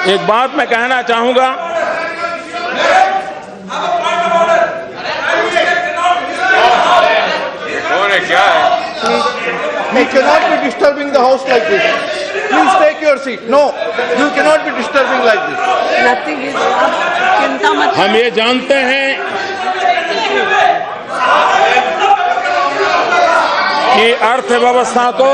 एक बात मैं कहना चाहूंगा, क्या है? You cannot be disturbing the house like this. Please take your seat. No, you cannot be disturbing like this. Nothing is. आप चिंता मत हम ये जानते हैं कि अर्थव्यवस्था को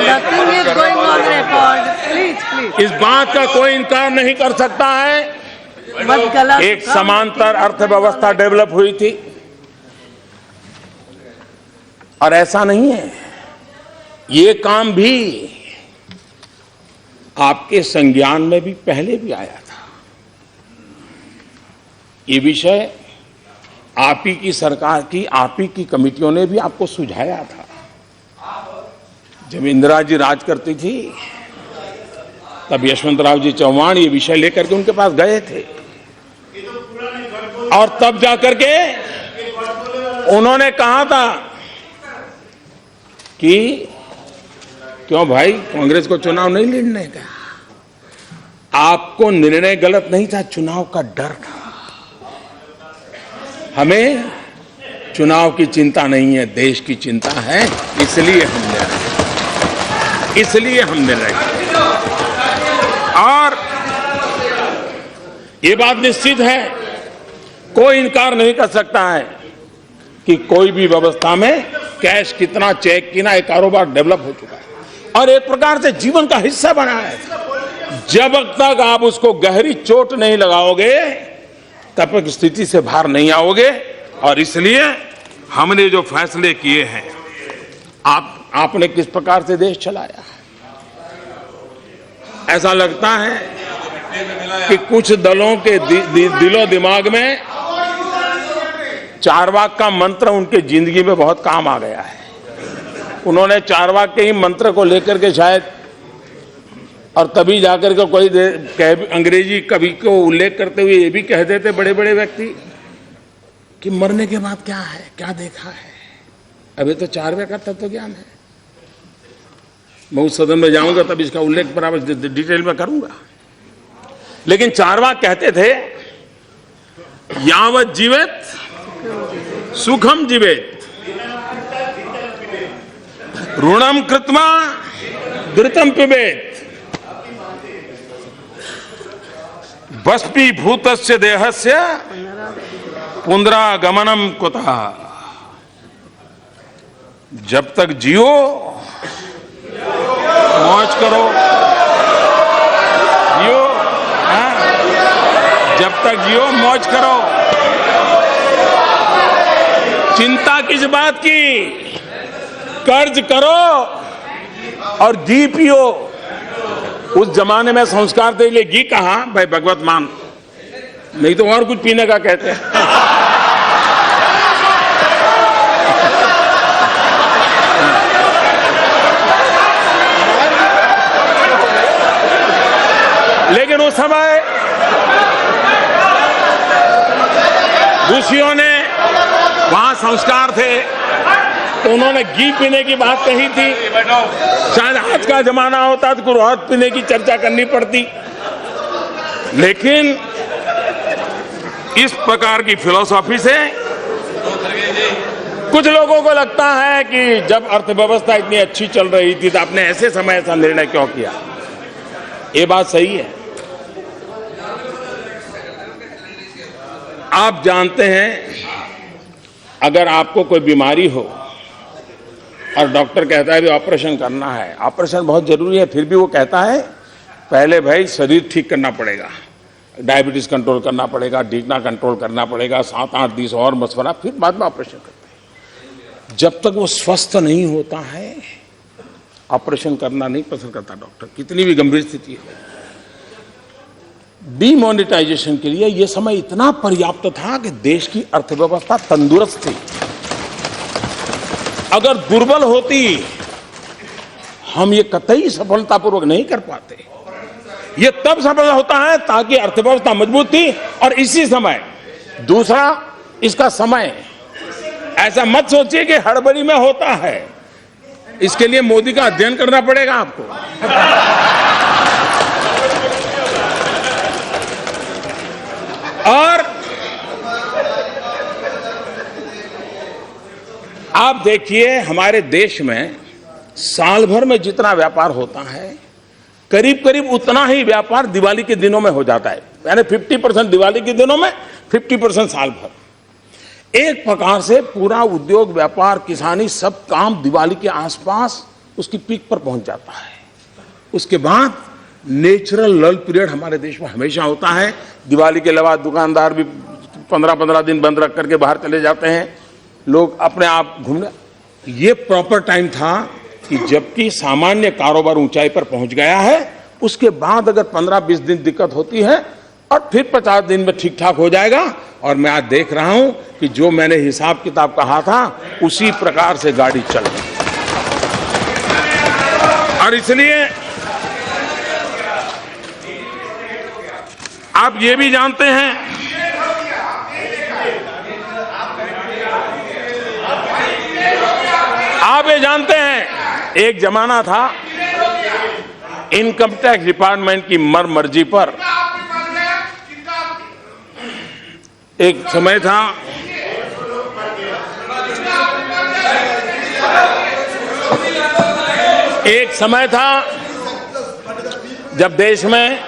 Nothing is going on record. Please. इस बात का कोई इनकार नहीं कर सकता है, मत गलत एक समांतर अर्थव्यवस्था डेवलप हुई थी। और ऐसा नहीं है, ये काम भी आपके संज्ञान में भी पहले भी आया था। ये विषय आप ही की सरकार की, आप ही की कमेटियों ने भी आपको सुझाया था। जब इंदिरा जी राज करती थी तब यशवंतराव जी चौहान ये विषय लेकर के उनके पास गए थे और तब जाकर के उन्होंने कहा था कि क्यों भाई कांग्रेस को चुनाव नहीं लड़ने का, आपको निर्णय गलत नहीं था, चुनाव का डर था। हमें चुनाव की चिंता नहीं है, देश की चिंता है, इसलिए हम निर्णय और ये बात निश्चित है, कोई इनकार नहीं कर सकता है कि कोई भी व्यवस्था में कैश कितना, चेक कितना, एक कारोबार डेवलप हो चुका है और एक प्रकार से जीवन का हिस्सा बना है। जब तक आप उसको गहरी चोट नहीं लगाओगे तब तक स्थिति से बाहर नहीं आओगे। और इसलिए हमने जो फैसले किए हैं, आपने किस प्रकार से देश चलाया, ऐसा लगता है कि कुछ दलों के दिलो दिमाग में चारवाक का मंत्र उनके जिंदगी में बहुत काम आ गया है। उन्होंने चारवाक के ही मंत्र को लेकर के शायद, और तभी जाकर के कोई अंग्रेजी कवि को उल्लेख करते हुए ये भी कह देते बड़े बड़े व्यक्ति कि मरने के बाद क्या है, क्या देखा है। अभी तो चारवाक का तत्व ज्ञान है। मैं उस सदन में जाऊंगा तब इसका उल्लेख बराबर डिटेल में करूंगा। लेकिन चारवाक कहते थे, यावत जीवेत सुखम जीवेत, ऋणम कृत्वा घृतम पिबेत, भस्मीभूतस्य देहस्य पुनरागमनम कुतः। जब तक जियो मौज करो, जियो, जब तक जियो मौज करो, चिंता किस बात की, कर्ज करो और घी पियो। उस जमाने में संस्कार के लिए घी कहा भाई, भगवत मान, नहीं तो और कुछ पीने का कहते हैं। लेकिन उस समय ऋषियों ने, वहां संस्कार थे तो उन्होंने घी पीने की बात कही थी। शायद आज का जमाना होता तो कुछ और पीने की चर्चा करनी पड़ती। लेकिन इस प्रकार की फिलॉसफी से कुछ लोगों को लगता है कि जब अर्थव्यवस्था इतनी अच्छी चल रही थी तो आपने ऐसे समय ऐसा निर्णय क्यों किया। ये बात सही है। आप जानते हैं, अगर आपको कोई बीमारी हो और डॉक्टर कहता है भी ऑपरेशन करना है, ऑपरेशन बहुत जरूरी है, फिर भी वो कहता है पहले भाई शरीर ठीक करना पड़ेगा, डायबिटीज कंट्रोल करना पड़ेगा, ढीकना कंट्रोल करना पड़ेगा, 7-8 दिन और मशवरा, फिर बाद में ऑपरेशन करते हैं। जब तक वो स्वस्थ नहीं होता है ऑपरेशन करना नहीं पसंद करता डॉक्टर, कितनी भी गंभीर स्थिति हो। डीमोनेटाइजेशन के लिए यह समय इतना पर्याप्त था कि देश की अर्थव्यवस्था तंदुरुस्त थी। अगर दुर्बल होती हम ये कतई सफलतापूर्वक नहीं कर पाते। ये तब सफल होता है ताकि अर्थव्यवस्था मजबूत थी। और इसी समय दूसरा, इसका समय, ऐसा मत सोचिए कि हड़बड़ी में होता है। इसके लिए मोदी का अध्ययन करना पड़ेगा आपको। और आप देखिए हमारे देश में साल भर में जितना व्यापार होता है करीब करीब उतना ही व्यापार दिवाली के दिनों में हो जाता है, यानी 50% दिवाली के दिनों में, 50% साल भर। एक प्रकार से पूरा उद्योग व्यापार किसानी सब काम दिवाली के आसपास उसकी पीक पर पहुंच जाता है। उसके बाद नेचुरल लल पीरियड हमारे देश में हमेशा होता है। दिवाली के अलावा दुकानदार भी 15-15 दिन बंद रख करके बाहर चले जाते हैं, लोग अपने आप घूमने। ये प्रॉपर टाइम था कि जबकि सामान्य कारोबार ऊंचाई पर पहुंच गया है, उसके बाद अगर 15-20 दिन दिक्कत होती है और फिर 50 दिन में ठीक ठाक हो जाएगा। और मैं आज देख रहा हूं कि जो मैंने हिसाब किताब कहा था उसी प्रकार से गाड़ी चल रही है। और इसलिए आप ये भी जानते हैं एक जमाना था इनकम टैक्स डिपार्टमेंट की मर्जी पर, एक समय था जब देश में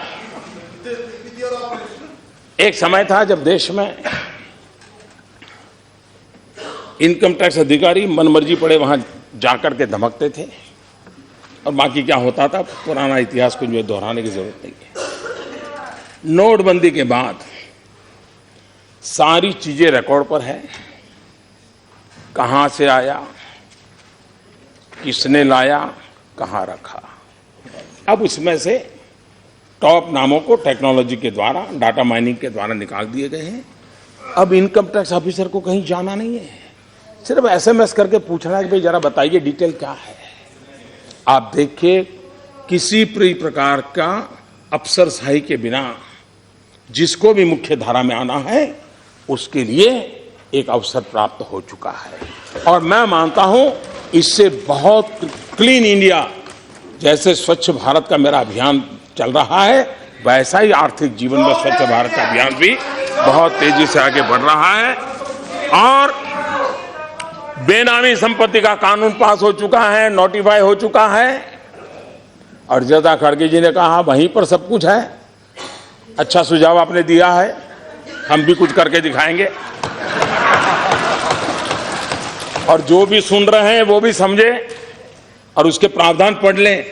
इनकम टैक्स अधिकारी मनमर्जी पड़े वहां जाकर के धमकते थे, और बाकी क्या होता था पुराना इतिहास को जो दोहराने की जरूरत नहीं है। नोटबंदी के बाद सारी चीजें रिकॉर्ड पर है, कहां से आया, किसने लाया, कहां रखा। अब उसमें से टॉप नामों को टेक्नोलॉजी के द्वारा, डाटा माइनिंग के द्वारा निकाल दिए गए हैं। अब इनकम टैक्स ऑफिसर को कहीं जाना नहीं है, सिर्फ एसएमएस करके पूछना है कि भाई जरा बताइए डिटेल क्या है। आप देखिए किसी प्रकार का अफसरशाही के बिना जिसको भी मुख्य धारा में आना है उसके लिए एक अवसर प्राप्त हो चुका है। और मैं मानता हूं इससे बहुत क्लीन इंडिया, जैसे स्वच्छ भारत का मेरा अभियान चल रहा है, वैसा ही आर्थिक जीवन में स्वच्छ भारत का अभियान भी बहुत तेजी से आगे बढ़ रहा है। और बेनामी संपत्ति का कानून पास हो चुका है, नोटिफाई हो चुका है, और जदा खड़गे जी ने कहा वहीं पर सब कुछ है। अच्छा सुझाव आपने दिया है, हम भी कुछ करके दिखाएंगे। और जो भी सुन रहे हैं वो भी समझे और उसके प्रावधान पढ़ लें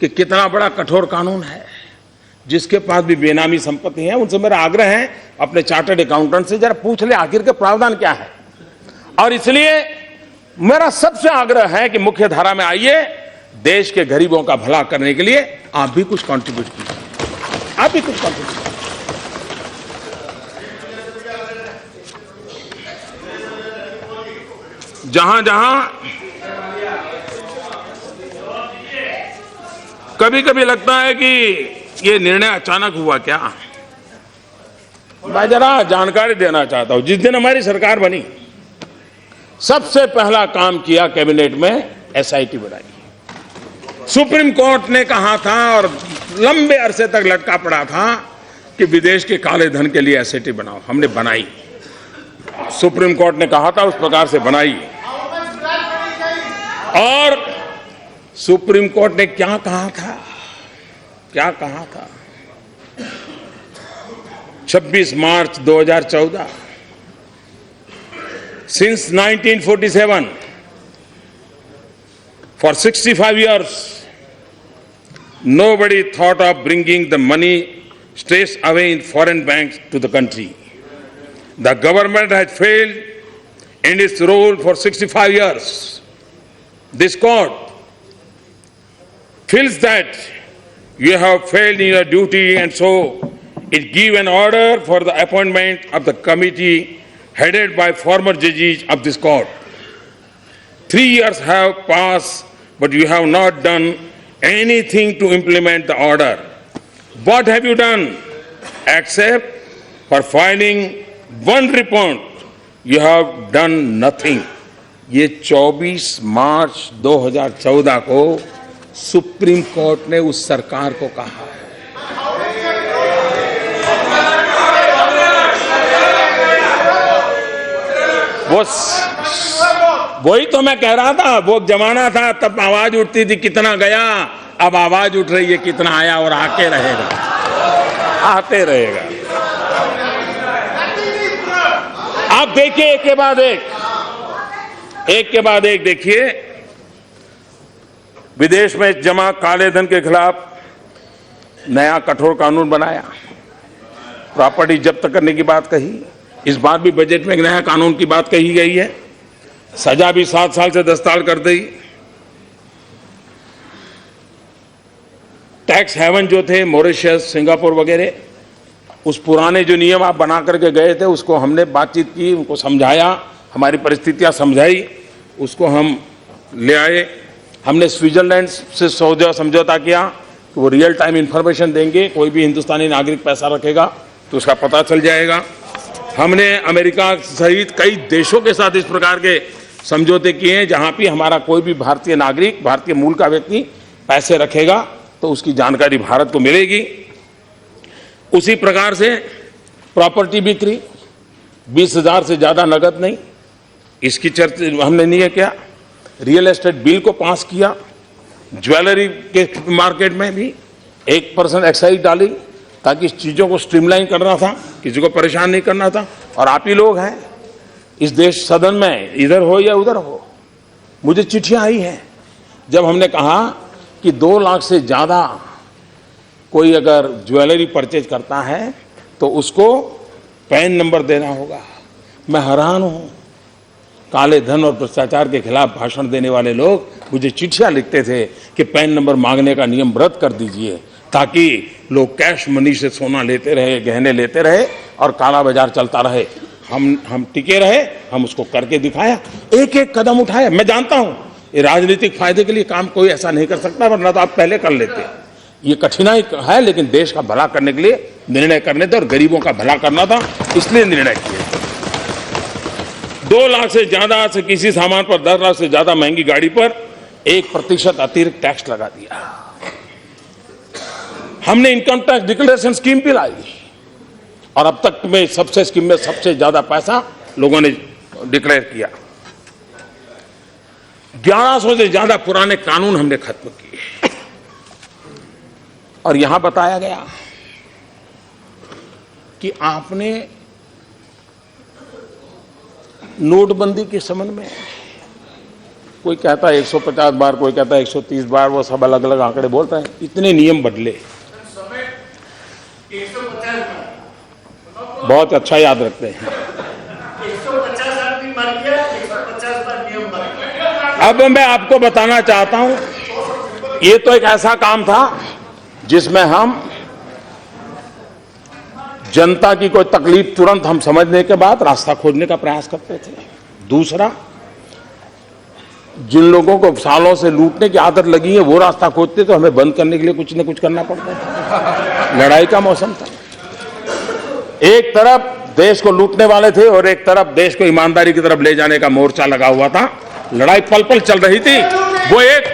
कि कितना बड़ा कठोर कानून है। जिसके पास भी बेनामी संपत्ति है उनसे मेरा आग्रह है अपने चार्टर्ड अकाउंटेंट से जरा पूछ ले आखिर के प्रावधान क्या है। और इसलिए मेरा सबसे आग्रह है कि मुख्य धारा में आइए, देश के गरीबों का भला करने के लिए आप भी कुछ कंट्रीब्यूट कीजिए, आप भी कुछ कंट्रीब्यूट कीजिए। जहां जहां कभी कभी लगता है कि ये निर्णय अचानक हुआ क्या, मैं जरा जानकारी देना चाहता हूं। जिस दिन हमारी सरकार बनी सबसे पहला काम किया कैबिनेट में एसआईटी बनाई। सुप्रीम कोर्ट ने कहा था और लंबे अरसे तक लटका पड़ा था कि विदेश के काले धन के लिए एसआईटी बनाओ, हमने बनाई। सुप्रीम कोर्ट ने कहा था उस प्रकार से बनाई। और सुप्रीम कोर्ट ने क्या कहा था, 26 मार्च 2014, since 1947 for 65 years nobody thought of bringing the money stashed away in foreign banks to the country. The government has failed in its role for 65 years. This court feels that you have failed in your duty, and so it gives an order for the appointment of the committee headed by former judges of this court. 3 years have passed, but you have not done anything to implement the order. What have you done? Except for filing one report, you have done nothing. ये 24 मार्च 2014 को supreme court ने उस सरकार को कहा है। वही तो मैं कह रहा था, वो जमाना था तब आवाज उठती थी कितना गया, अब आवाज उठ रही है कितना आया और आके रहेगा, आते रहेगा। आप देखिए एक के बाद एक देखिए, विदेश में जमा काले धन के खिलाफ नया कठोर कानून बनाया, प्रॉपर्टी जब्त करने की बात कही। इस बार भी बजट में एक नया कानून की बात कही गई है, सजा भी 7 साल से 10 साल कर दी। टैक्स हेवन जो थे मॉरिशस, सिंगापुर वगैरह, उस पुराने जो नियम आप बना करके गए थे उसको हमने बातचीत की, उनको समझाया, हमारी परिस्थितियां समझाई, उसको हम ले आए। हमने स्विट्जरलैंड से समझौता किया कि वो रियल टाइम इंफॉर्मेशन देंगे, कोई भी हिंदुस्तानी नागरिक पैसा रखेगा तो उसका पता चल जाएगा। हमने अमेरिका सहित कई देशों के साथ इस प्रकार के समझौते किए हैं, जहां भी हमारा कोई भी भारतीय नागरिक, भारतीय मूल का व्यक्ति पैसे रखेगा तो उसकी जानकारी भारत को मिलेगी। उसी प्रकार से प्रॉपर्टी बिक्री 20,000 से ज्यादा नगद नहीं, इसकी चर्चा हमने नहीं किया। रियल एस्टेट बिल को पास किया, ज्वेलरी के मार्केट में भी 1% एक्साइज डाली ताकि इस चीजों को स्ट्रीमलाइन करना था, किसी को परेशान नहीं करना था। और आप ही लोग हैं इस देश सदन में, इधर हो या उधर हो, मुझे चिट्ठियां आई हैं जब हमने कहा कि 2 लाख से ज्यादा कोई अगर ज्वेलरी परचेज करता है तो उसको पैन नंबर देना होगा। मैं हैरान हूं, काले धन और भ्रष्टाचार के खिलाफ भाषण देने वाले लोग मुझे चिट्ठियां लिखते थे कि पैन नंबर मांगने का नियम रद्द कर दीजिए ताकि लोग कैश मनी से सोना लेते रहे, गहने लेते रहे और काला बाजार चलता रहे। हम टिके रहे, हम उसको करके दिखाया, एक एक कदम उठाया। मैं जानता हूं ये राजनीतिक फायदे के लिए काम कोई ऐसा नहीं कर सकता, वरना तो आप पहले कर लेते। ये कठिनाई है, लेकिन देश का भला करने के लिए निर्णय करने थे और गरीबों का भला करना था, इसलिए निर्णय किए। 2 लाख से ज्यादा से किसी सामान पर 10 लाख से ज्यादा महंगी गाड़ी पर 1% अतिरिक्त टैक्स लगा दिया। हमने इनकम टैक्स डिक्लेरेशन स्कीम भी लाई और अब तक में सबसे स्कीम में सबसे ज्यादा पैसा लोगों ने डिक्लेयर किया। 1100 से ज्यादा पुराने कानून हमने खत्म किए। और यहां बताया गया कि आपने नोटबंदी के संबंध में, कोई कहता है 150 बार, कोई कहता है 130 बार, वो सब अलग अलग आंकड़े बोलते हैं, इतने नियम बदले। बहुत अच्छा याद रखते हैं। 150 आदमी मर गया, 150 बार नियम बन गया। अब मैं आपको बताना चाहता हूं, ये तो एक ऐसा काम था जिसमें हम जनता की कोई तकलीफ तुरंत हम समझने के बाद रास्ता खोजने का प्रयास करते थे। दूसरा, जिन लोगों को सालों से लूटने की आदत लगी है वो रास्ता खोजते तो हमें बंद करने के लिए कुछ न कुछ करना पड़ता था। लड़ाई का मौसम था, एक तरफ देश को लूटने वाले थे और एक तरफ देश को ईमानदारी की तरफ ले जाने का मोर्चा लगा हुआ था। लड़ाई पल पल चल रही थी, वो एक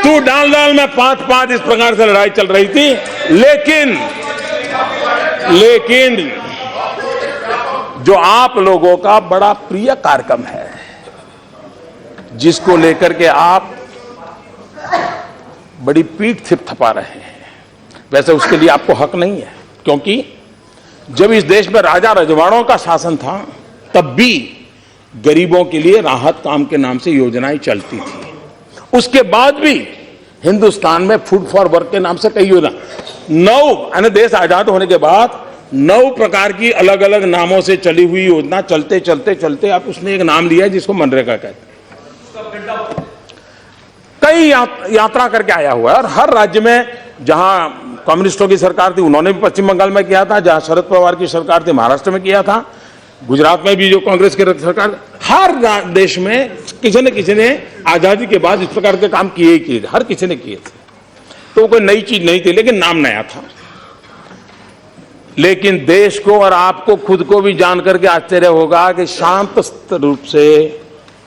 तू डाल डाल में 5-5 इस प्रकार से लड़ाई चल रही थी। लेकिन जो आप लोगों का बड़ा प्रिय कार्यक्रम है, जिसको लेकर के आप बड़ी पीठ थपथपा रहे हैं, वैसे उसके लिए आपको हक नहीं है, क्योंकि जब इस देश में राजा रजवाड़ों का शासन था तब भी गरीबों के लिए राहत काम के नाम से योजनाएं चलती थी। उसके बाद भी हिंदुस्तान में फूड फॉर वर्क के नाम से कई योजना, 9 देश आजाद होने के बाद 9 प्रकार की अलग अलग नामों से चली हुई योजना चलते चलते चलते अब उसने एक नाम लिया जिसको मनरेगा कहते हैं। कई यात्रा करके आया हुआ है और हर राज्य में, जहां कम्युनिस्टों की सरकार थी उन्होंने भी पश्चिम बंगाल में किया था, जहां शरद पवार की सरकार थी महाराष्ट्र में किया था, गुजरात में भी जो कांग्रेस की सरकार, हर देश में किसी न किसी ने आजादी के बाद इस प्रकार के काम किए ही किए थे, हर किसी ने किए थे। तो कोई नई चीज नहीं थी, लेकिन नाम नया था। लेकिन देश को और आपको खुद को भी जान करके आश्चर्य होगा कि शांत रूप से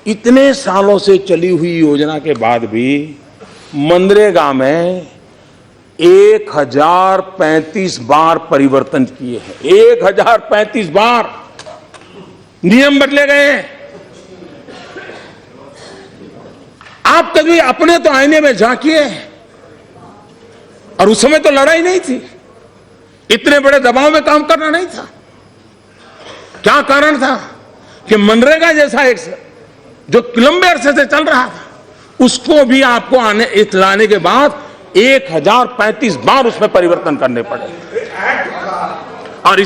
इतने सालों से चली हुई योजना के बाद भी मनरेगा में 1035 बार परिवर्तन किए हैं। 1035 बार नियम बदले गए हैं। आप कभी अपने तो आईने में झांकिए, और उस समय तो लड़ाई नहीं थी, इतने बड़े दबाव में काम करना नहीं था। क्या कारण था कि मनरेगा जैसा एक जो लंबे अरसे से चल रहा था, उसको भी आपको लाने के बाद 1035 बार उसमें परिवर्तन करने पड़े। और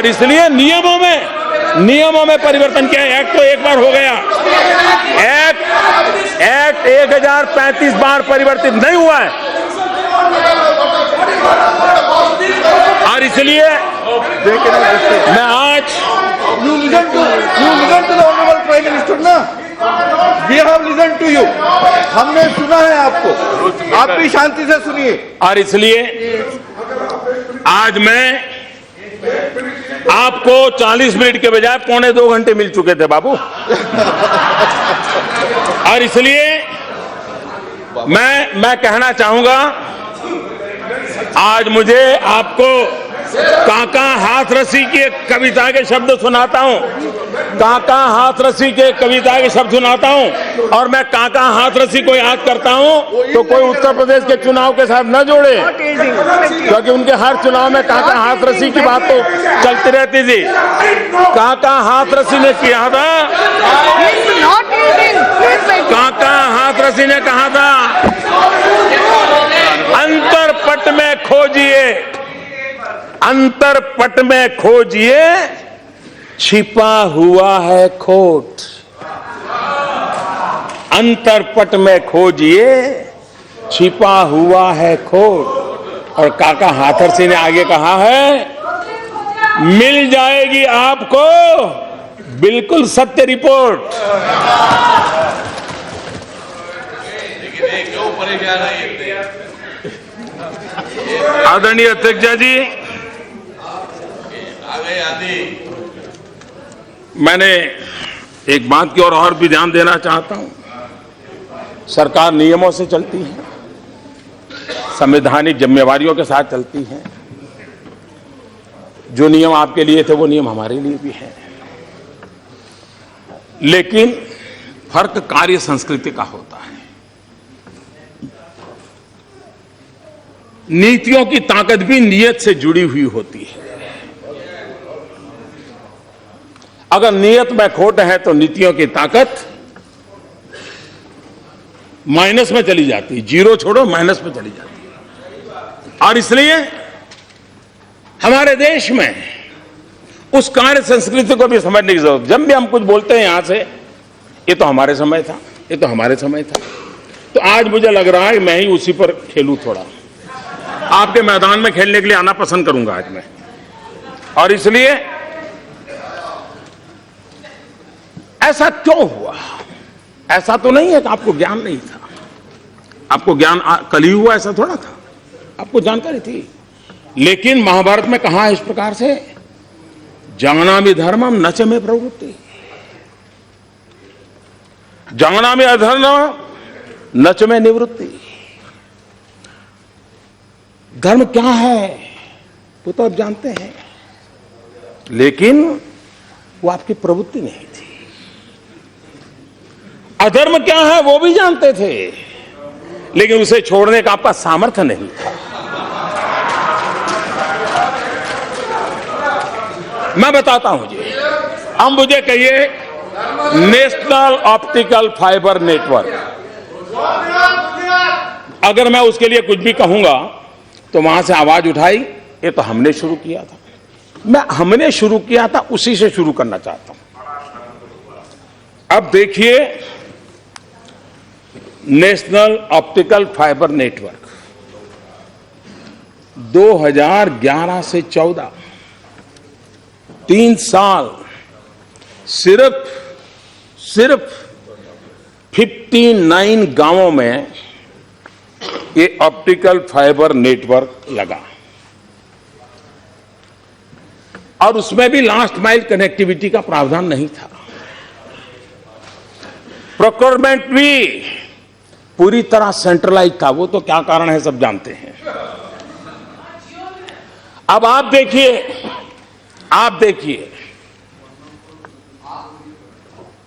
इसलिए नियमों में परिवर्तन किया। एक्ट तो एक बार हो गया, एक्ट 1035 बार परिवर्तित नहीं हुआ है। और इसलिए मैं आज You listen to the honorable Prime Minister ना? We have listened to you. हमने सुना है आपको, आप भी शांति से सुनिए। और इसलिए आज मैं आपको 40 मिनट के बजाय 1.25 घंटे मिल चुके थे बाबू। और इसलिए मैं कहना चाहूंगा, आज मुझे आपको काका हाथरसी की एक कविता के शब्द सुनाता हूं। काका हाथरसी के कविता के शब्द सुनाता हूं, और मैं काका हाथरसी को याद करता हूं तो कोई उत्तर प्रदेश के चुनाव के साथ न जोड़े, क्योंकि उनके हर चुनाव में काका हाथरसी की बात तो चलती रहती थी। काका हाथरसी ने किया था, काका हाथरसी ने कहा था, अंतरपट में खोजिए, अंतरपट में खोजिए, छिपा हुआ है खोट। अंतरपट में खोजिए, छिपा हुआ है खोट। और काका हाथरसी ने आगे कहा है, मिल जाएगी आपको बिल्कुल सत्य रिपोर्ट। आदरणीय अध्यक्ष जी, मैंने एक बात की और भी ध्यान देना चाहता हूं। सरकार नियमों से चलती है, संवैधानिक जिम्मेवारियों के साथ चलती है। जो नियम आपके लिए थे वो नियम हमारे लिए भी है, लेकिन फर्क कार्य संस्कृति का होता है। नीतियों की ताकत भी नियत से जुड़ी हुई होती है। अगर नियत में खोट है तो नीतियों की ताकत माइनस में चली जाती है, जीरो छोड़ो माइनस में चली जाती है। और इसलिए हमारे देश में उस कार्य संस्कृति को भी समझने की जरूरत। जब भी हम कुछ बोलते हैं यहां से, ये तो हमारे समय था, ये तो हमारे समय था, तो आज मुझे लग रहा है मैं ही उसी पर खेलूं। थोड़ा आपके मैदान में खेलने के लिए आना पसंद करूंगा आज मैं। और इसलिए ऐसा क्यों हुआ? ऐसा तो नहीं है कि आपको ज्ञान नहीं था, आपको ज्ञान कल ही हुआ, ऐसा थोड़ा था, आपको जानकारी थी। लेकिन महाभारत में कहा है इस प्रकार से, जानामि धर्मम न च मे प्रवृत्ति, जानामि अधर्मम न च मे निवृत्ति। धर्म क्या है वो तो आप जानते हैं, लेकिन वो आपकी प्रवृत्ति नहीं थी। अधर्म क्या है वो भी जानते थे, लेकिन उसे छोड़ने का आपका सामर्थ्य नहीं था। मैं बताता हूं जी, अब मुझे कहिए नेशनल ऑप्टिकल फाइबर नेटवर्क, अगर मैं उसके लिए कुछ भी कहूंगा तो वहां से आवाज उठाई, ये तो हमने शुरू किया था। मैं हमने शुरू किया था उसी से शुरू करना चाहता हूं। अब देखिए, नेशनल ऑप्टिकल फाइबर नेटवर्क 2011 से 14 3 साल सिर्फ 59 गांवों में ये ऑप्टिकल फाइबर नेटवर्क लगा, और उसमें भी लास्ट माइल कनेक्टिविटी का प्रावधान नहीं था। प्रोक्योरमेंट भी पूरी तरह सेंट्रलाइज था। वो तो क्या कारण है सब जानते हैं। अब आप देखिए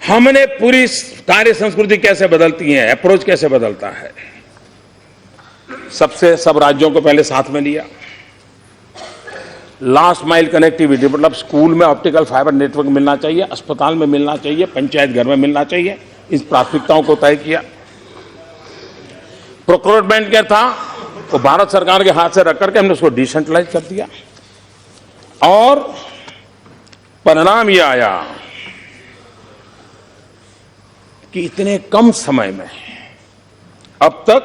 हमने पूरी कार्य संस्कृति कैसे बदलती है, अप्रोच कैसे बदलता है। सब राज्यों को पहले साथ में लिया। लास्ट माइल कनेक्टिविटी मतलब स्कूल में ऑप्टिकल फाइबर नेटवर्क मिलना चाहिए, अस्पताल में मिलना चाहिए, पंचायत घर में मिलना चाहिए, इस प्राथमिकताओं को तय किया। प्रोक्योरमेंट क्या था, वो भारत सरकार के हाथ से रख करके हमने उसको डिसेंट्रलाइज कर दिया और परिणाम यह आया कि इतने कम समय में अब तक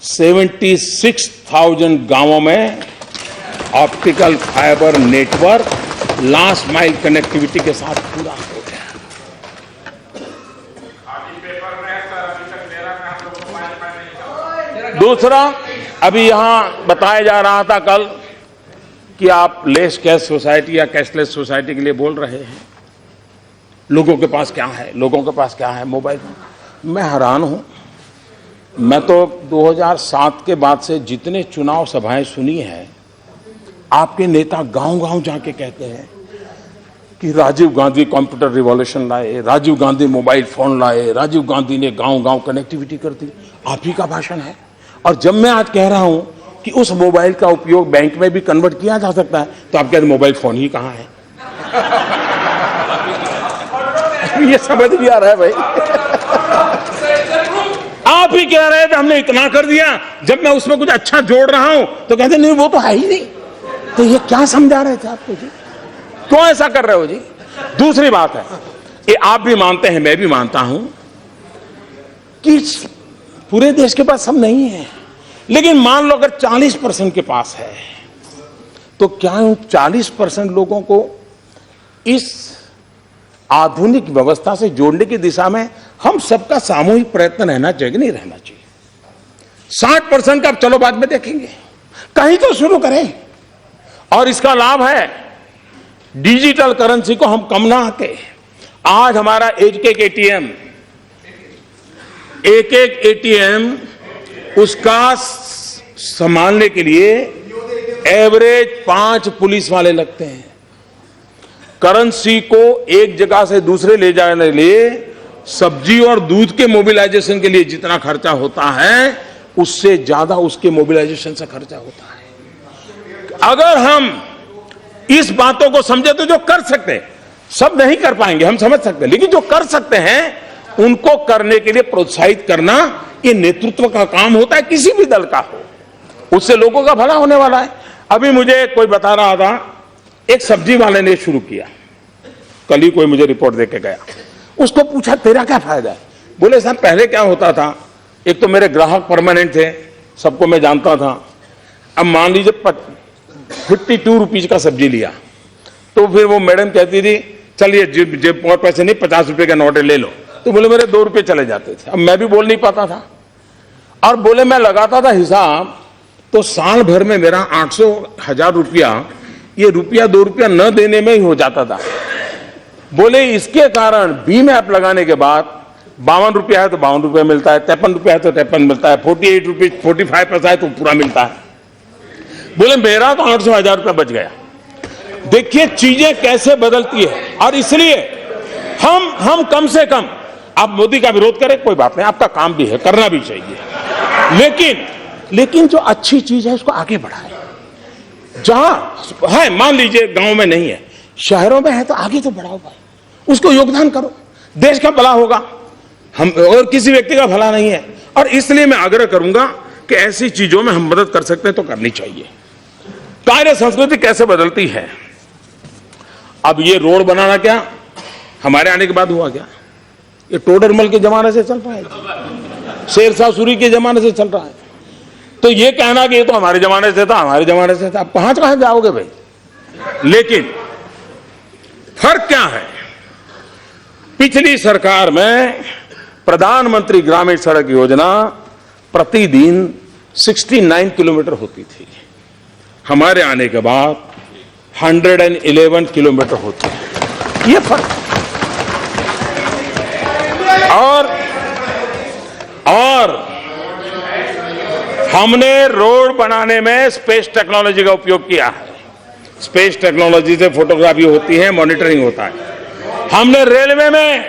76,000 गांवों में optical fibre network last mile connectivity के साथ पूरा हो गया। दूसरा, अभी यहां बताया जा रहा था कल कि आप लेस कैश सोसाइटी या कैशलेस सोसाइटी के लिए बोल रहे हैं। लोगों के पास क्या है, मोबाइल। मैं हैरान हूं। मैं तो 2007 के बाद से जितने चुनाव सभाएं सुनी हैं, आपके नेता गांव-गांव जाके कहते हैं कि राजीव गांधी कंप्यूटर रिवॉल्यूशन लाए, राजीव गांधी मोबाइल फोन लाए, राजीव गांधी ने गांव-गांव कनेक्टिविटी कर दी। आप ही का भाषण है। और जब मैं आज कह रहा हूं कि उस मोबाइल का उपयोग बैंक में भी कन्वर्ट किया जा सकता है, तो आप कहते हैं मोबाइल फोन ही कहां है। ये समझ भी आ रहा है भाई। आप ही कह रहे थे हमने इतना कर दिया, जब मैं उसमें कुछ अच्छा जोड़ रहा हूं तो कहते नहीं वो तो है ही नहीं। तो ये क्या समझा रहे थे आपको जी, क्यों ऐसा कर रहे हो जी। दूसरी बात है, ये आप भी मानते हैं, मैं भी मानता हूं कि पूरे देश के पास सब नहीं है, लेकिन मान लो अगर 40% के पास है, तो क्या उन 40% लोगों को इस आधुनिक व्यवस्था से जोड़ने की दिशा में हम सबका सामूहिक प्रयत्न रहना चाहिए कि नहीं रहना चाहिए। 60% का चलो बाद में देखेंगे, कहीं तो शुरू करें। और इसका लाभ है डिजिटल करेंसी को हम कम ना आके, आज हमारा एक एटीएम उसका संभालने के लिए एवरेज 5 पुलिस वाले लगते हैं। करेंसी को एक जगह से दूसरे ले जाने के लिए सब्जी और दूध के मोबिलाइजेशन के लिए जितना खर्चा होता है, उससे ज्यादा उसके मोबिलाइजेशन से खर्चा होता है। अगर हम इस बातों को समझे तो जो कर सकते हैं, सब नहीं कर पाएंगे हम समझ सकते हैं, लेकिन जो कर सकते हैं उनको करने के लिए प्रोत्साहित करना, ये नेतृत्व का काम होता है, किसी भी दल का हो। उससे लोगों का भला होने वाला है। अभी मुझे कोई बता रहा था, एक सब्जी वाले ने शुरू किया, कल ही कोई मुझे रिपोर्ट देके गया। उसको पूछा तेरा क्या फायदा है। बोले साहब पहले क्या होता था, एक तो मेरे ग्राहक परमानेंट थे, सबको मैं जानता था। अब मान लीजिए 52 रुपीज का सब्जी लिया, तो फिर वो मैडम कहती थी चलिए जेब और पैसे नहीं, 50 रुपए का नोट ले लो। तो बोले मेरे 2 रुपए चले जाते थे। अब मैं भी बोल नहीं पाता था। और बोले मैं लगाता था हिसाब, तो साल भर में मेरा 800-1000 रुपया, ये रुपया 2 रुपया न देने में ही हो जाता था। बोले इसके कारण भीम ऐप लगाने के बाद 52 रुपया है तो 52 रुपया मिलता है, 53 रुपया है तो 53 मिलता है, 48 रुपये 45 पैसा है तो पूरा मिलता है। बोले मेरा तो 800-1000 रुपया बच गया। देखिए चीजें कैसे बदलती है। और इसलिए हम कम से कम, आप मोदी का विरोध करें कोई बात नहीं, आपका काम भी है, करना भी चाहिए, लेकिन जो अच्छी चीज है उसको आगे बढ़ाएं। जहां है मान लीजिए गांव में नहीं है, शहरों में है तो आगे तो बढ़ाओ भाई, उसको योगदान करो, देश का भला होगा, हम और किसी व्यक्ति का भला नहीं है। और इसलिए मैं आग्रह करूंगा कि ऐसी चीजों में हम मदद कर सकते हैं तो करनी चाहिए। कार्य संस्कृति कैसे बदलती है। अब ये रोड बनाना क्या हमारे आने के बाद हुआ क्या, ये टोडरमल के जमाने से चल रहा है, शेरशाह सूरी के जमाने से चल रहा है। तो ये कहना कि ये तो हमारे जमाने से था, हमारे जमाने से था, आप कहां जाओगे भाई। लेकिन फर्क क्या है, पिछली सरकार में प्रधानमंत्री ग्रामीण सड़क योजना प्रतिदिन 69 किलोमीटर होती थी, हमारे आने के बाद 111 किलोमीटर होती है। ये फर्क। हमने रोड बनाने में स्पेस टेक्नोलॉजी का उपयोग किया है। स्पेस टेक्नोलॉजी से फोटोग्राफी होती है, मॉनिटरिंग होता है। हमने रेलवे में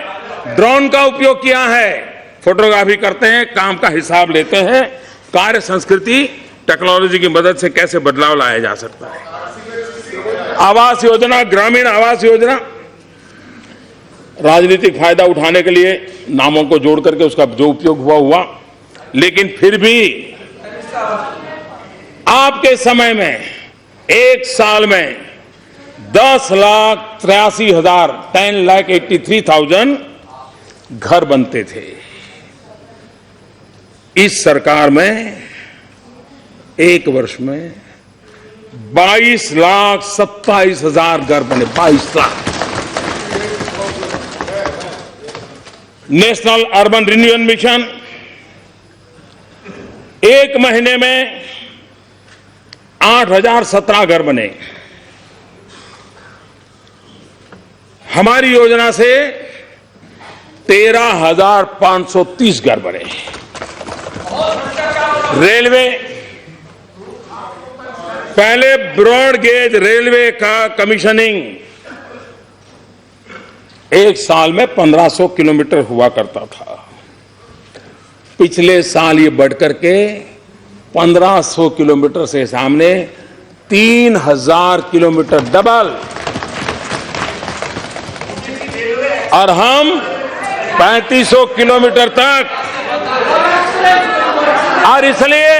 ड्रोन का उपयोग किया है, फोटोग्राफी करते हैं, काम का हिसाब लेते हैं। कार्य संस्कृति टेक्नोलॉजी की मदद से कैसे बदलाव लाया जा सकता है। आवास योजना, ग्रामीण आवास योजना, राजनीतिक फायदा उठाने के लिए नामों को जोड़ करके उसका जो उपयोग हुआ, लेकिन फिर भी आपके समय में एक साल में 10,83,000 10,83,000 घर बनते थे। इस सरकार में एक वर्ष में 22,27,000 घर बने। 22 lakh. National urban renewal mission एक महीने में 8,017 घर बने। हमारी योजना से 13,530 घर बने। रेलवे, पहले ब्रॉड गेज रेलवे का कमीशनिंग एक साल में 1,500 किलोमीटर हुआ करता था। पिछले साल ये बढ़कर के 1,500 किलोमीटर से सामने 3,000 किलोमीटर, डबल। और हम 3,500 किलोमीटर तक। और इसलिए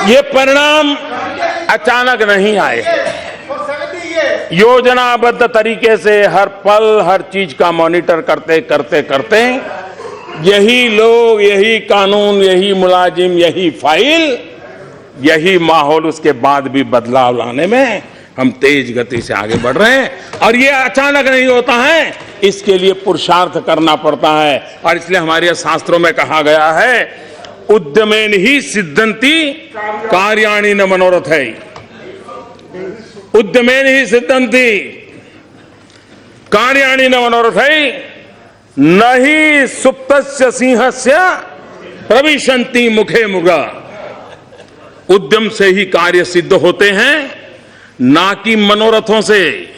ये परिणाम अचानक नहीं आए। योजनाबद्ध तरीके से हर पल हर चीज का मॉनिटर करते करते करते यही लोग, यही कानून, यही मुलाजिम, यही फाइल, यही माहौल, उसके बाद भी बदलाव लाने में हम तेज गति से आगे बढ़ रहे हैं। और ये अचानक नहीं होता है, इसके लिए पुरुषार्थ करना पड़ता है। और इसलिए हमारे शास्त्रों में कहा गया है, उद्यमेन ही सिद्धंति कार्याणि न मनोरथ है। उद्यमेन ही सिद्धंति कार्याणि न मनोरथ है, नहीं सुप्तस्य सिंहस्य प्रविशन्ति मुखे मुगा। उद्यम से ही कार्य सिद्ध होते हैं, ना कि मनोरथों से।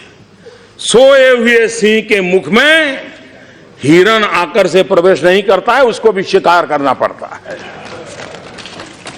सोए हुए सिंह के मुख में हिरण आकर से प्रवेश नहीं करता है, उसको भी शिकार करना पड़ता है।